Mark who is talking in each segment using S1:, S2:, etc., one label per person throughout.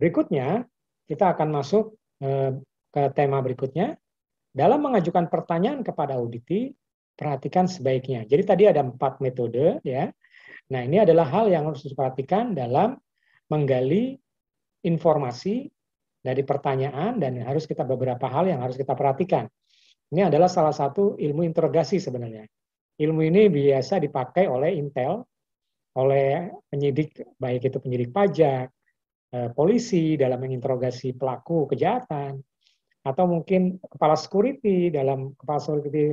S1: Berikutnya, kita akan masuk ke tema berikutnya. Dalam mengajukan pertanyaan kepada auditi, perhatikan sebaiknya. Jadi tadi ada 4 metode, ya. Nah, ini adalah hal yang harus diperhatikan dalam menggali informasi dari pertanyaan, dan harus kita beberapa hal yang harus kita perhatikan. Ini adalah salah satu ilmu interogasi sebenarnya. Ilmu ini biasa dipakai oleh Intel, oleh penyidik, baik itu penyidik pajak, polisi dalam menginterogasi pelaku kejahatan, atau mungkin kepala security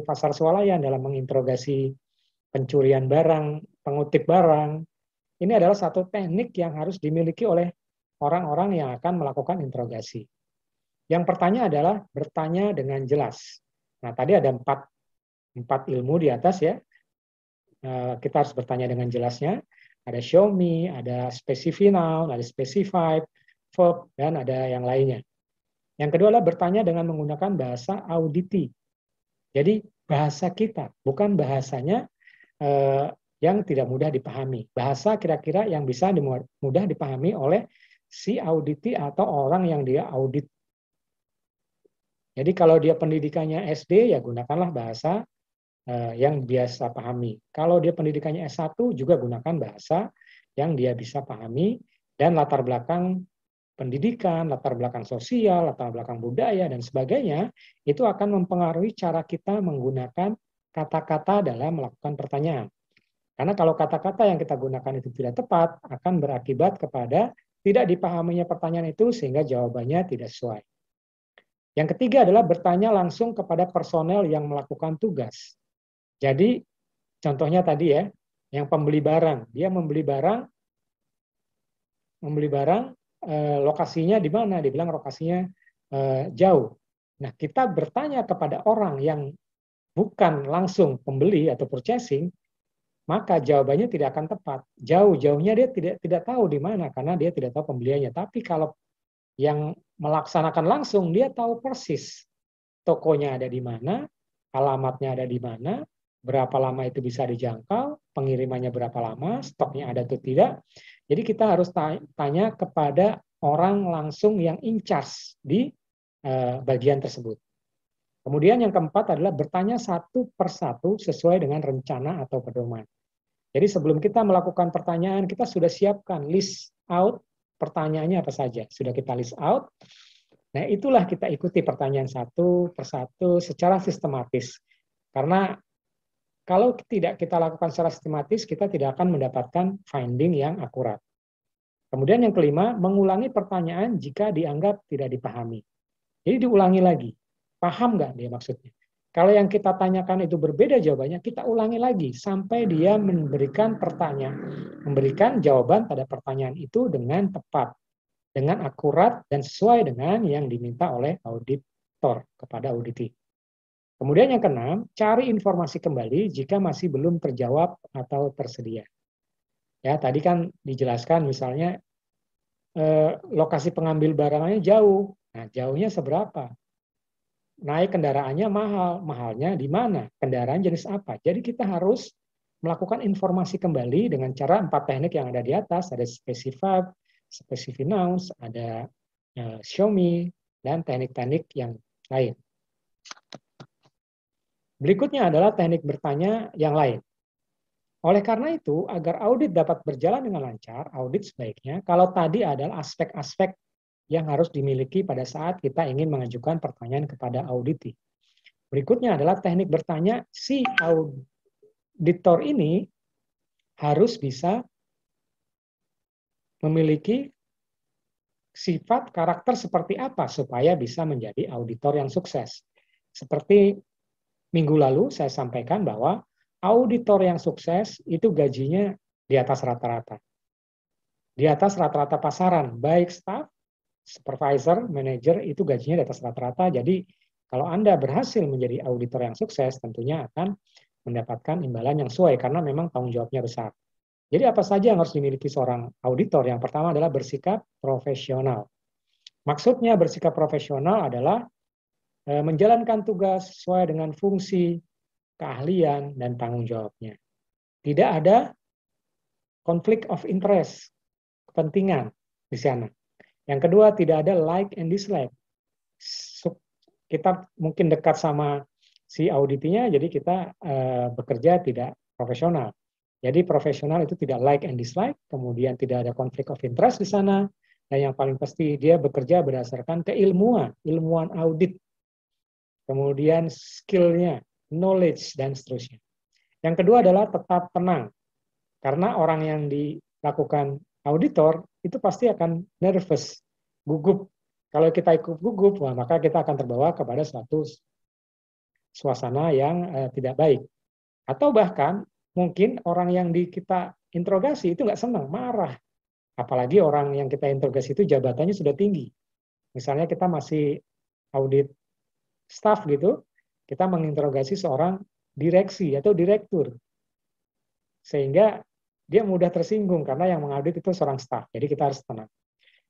S1: pasar swalayan dalam menginterogasi pencurian barang, pengutip barang. Ini adalah satu teknik yang harus dimiliki oleh orang-orang yang akan melakukan interogasi. Yang pertama adalah bertanya dengan jelas. Nah, tadi ada empat ilmu di atas, ya. Kita harus bertanya dengan jelasnya. Ada show me, ada specify noun, ada specified verb, dan ada yang lainnya. Yang kedua adalah bertanya dengan menggunakan bahasa auditi. Jadi bahasa kita, bukan bahasanya yang tidak mudah dipahami. Bahasa kira-kira yang bisa mudah dipahami oleh si auditi atau orang yang dia audit. Jadi kalau dia pendidikannya SD, ya gunakanlah bahasa yang biasa pahami. Kalau dia pendidikannya S1, juga gunakan bahasa yang dia bisa pahami, dan latar belakang pendidikan, latar belakang sosial, latar belakang budaya, dan sebagainya, itu akan mempengaruhi cara kita menggunakan kata-kata dalam melakukan pertanyaan. Karena kalau kata-kata yang kita gunakan itu tidak tepat, akan berakibat kepada tidak dipahaminya pertanyaan itu, sehingga jawabannya tidak sesuai. Yang ketiga adalah bertanya langsung kepada personel yang melakukan tugas. Jadi, contohnya tadi, ya, yang pembeli barang, dia membeli barang, lokasinya di mana? Dibilang lokasinya jauh. Nah, kita bertanya kepada orang yang bukan langsung pembeli atau purchasing, maka jawabannya tidak akan tepat. Jauh-jauhnya dia tidak tahu di mana, karena dia tidak tahu pembeliannya. Tapi kalau yang melaksanakan langsung, dia tahu persis tokonya ada di mana, alamatnya ada di mana, berapa lama itu bisa dijangkau, pengirimannya berapa lama, stoknya ada atau tidak. Jadi kita harus tanya kepada orang langsung yang in charge di bagian tersebut. Kemudian yang keempat adalah bertanya satu persatu sesuai dengan rencana atau pedoman. Jadi sebelum kita melakukan pertanyaan, kita sudah siapkan list out pertanyaannya apa saja. Sudah kita list out. Nah, itulah kita ikuti pertanyaan satu persatu secara sistematis. Karena kalau tidak kita lakukan secara sistematis, kita tidak akan mendapatkan finding yang akurat. Kemudian yang kelima, mengulangi pertanyaan jika dianggap tidak dipahami. Jadi diulangi lagi. Paham nggak dia maksudnya? Kalau yang kita tanyakan itu berbeda jawabannya, kita ulangi lagi sampai dia memberikan jawaban pada pertanyaan itu dengan tepat, dengan akurat dan sesuai dengan yang diminta oleh auditor kepada auditi. Kemudian yang keenam, cari informasi kembali jika masih belum terjawab atau tersedia. Ya, tadi kan dijelaskan misalnya lokasi pengambil barangnya jauh. Nah, jauhnya seberapa? Naik kendaraannya mahal. Mahalnya di mana? Kendaraan jenis apa? Jadi kita harus melakukan informasi kembali dengan cara 4 teknik yang ada di atas. Ada specified, specific nouns, ada show me, dan teknik-teknik yang lain. Berikutnya adalah teknik bertanya yang lain. Oleh karena itu, agar audit dapat berjalan dengan lancar, audit sebaiknya, kalau tadi adalah aspek-aspek yang harus dimiliki pada saat kita ingin mengajukan pertanyaan kepada auditi. Berikutnya adalah teknik bertanya, si auditor ini harus bisa memiliki sifat karakter seperti apa supaya bisa menjadi auditor yang sukses. Seperti minggu lalu saya sampaikan bahwa auditor yang sukses itu gajinya di atas rata-rata. Di atas rata-rata pasaran, baik staff, supervisor, manager itu gajinya di atas rata-rata. Jadi kalau Anda berhasil menjadi auditor yang sukses, tentunya akan mendapatkan imbalan yang sesuai karena memang tanggung jawabnya besar. Jadi apa saja yang harus dimiliki seorang auditor? Yang pertama adalah bersikap profesional. Maksudnya bersikap profesional adalah menjalankan tugas sesuai dengan fungsi, keahlian, dan tanggung jawabnya. Tidak ada konflik of interest, kepentingan di sana. Yang kedua, tidak ada like and dislike. Kita mungkin dekat sama si auditinya, jadi kita bekerja tidak profesional. Jadi profesional itu tidak like and dislike, kemudian tidak ada konflik of interest di sana, dan yang paling pasti dia bekerja berdasarkan keilmuan, ilmuwan audit, kemudian skill-nya, knowledge, dan seterusnya. Yang kedua adalah tetap tenang, karena orang yang dilakukan auditor itu pasti akan nervous, gugup. Kalau kita ikut gugup, maka kita akan terbawa kepada suatu suasana yang tidak baik. Atau bahkan mungkin orang yang kita interogasi itu nggak senang, marah. Apalagi orang yang kita interogasi itu jabatannya sudah tinggi. Misalnya kita masih audit staff gitu, kita menginterogasi seorang direksi atau direktur. Sehingga dia mudah tersinggung karena yang mengaudit itu seorang staff. Jadi kita harus tenang.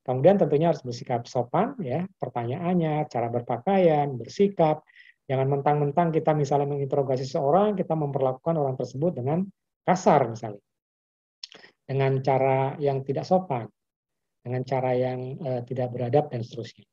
S1: Kemudian tentunya harus bersikap sopan, ya, pertanyaannya, cara berpakaian, bersikap. Jangan mentang-mentang kita misalnya menginterogasi seorang, kita memperlakukan orang tersebut dengan kasar misalnya. Dengan cara yang tidak sopan, dengan cara yang tidak beradab, dan seterusnya.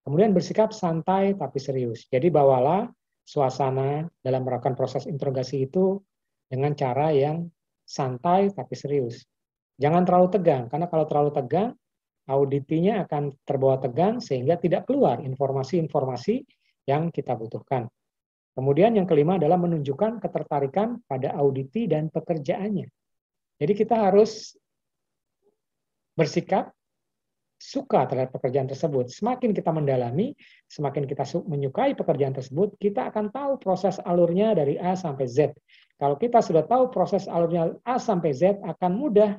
S1: Kemudian bersikap santai tapi serius. Jadi bawalah suasana dalam melakukan proses interogasi itu dengan cara yang santai tapi serius. Jangan terlalu tegang, karena kalau terlalu tegang, auditinya akan terbawa tegang sehingga tidak keluar informasi-informasi yang kita butuhkan. Kemudian yang kelima adalah menunjukkan ketertarikan pada auditi dan pekerjaannya. Jadi kita harus bersikap suka terhadap pekerjaan tersebut. Semakin kita mendalami, semakin kita menyukai pekerjaan tersebut, kita akan tahu proses alurnya dari A sampai Z. Kalau kita sudah tahu proses alurnya A sampai Z, akan mudah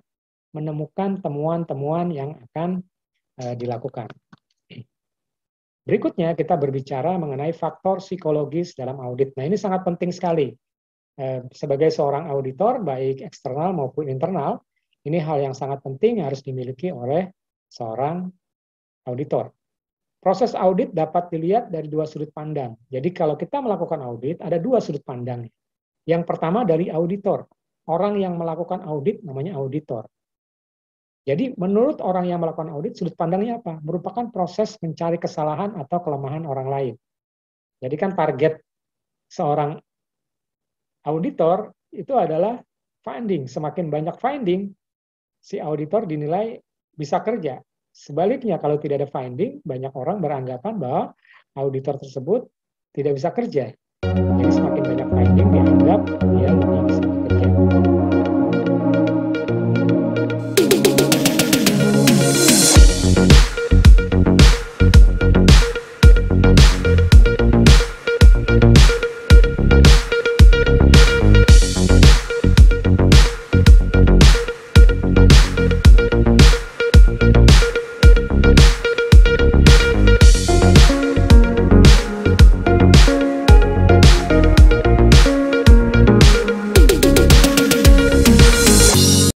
S1: menemukan temuan-temuan yang akan dilakukan. Berikutnya kita berbicara mengenai faktor psikologis dalam audit. Nah, ini sangat penting sekali. Sebagai seorang auditor, baik eksternal maupun internal, ini hal yang sangat penting yang harus dimiliki oleh seorang auditor. Proses audit dapat dilihat dari dua sudut pandang. Jadi kalau kita melakukan audit, ada dua sudut pandang. Yang pertama dari auditor. Orang yang melakukan audit namanya auditor. Jadi menurut orang yang melakukan audit, sudut pandangnya apa? Merupakan proses mencari kesalahan atau kelemahan orang lain. Jadi kan target seorang auditor itu adalah finding. Semakin banyak finding, si auditor dinilai bisa kerja. Sebaliknya kalau tidak ada finding, banyak orang beranggapan bahwa auditor tersebut tidak bisa kerja. Jadi semakin banyak finding dianggap dia lebih bisa bekerja.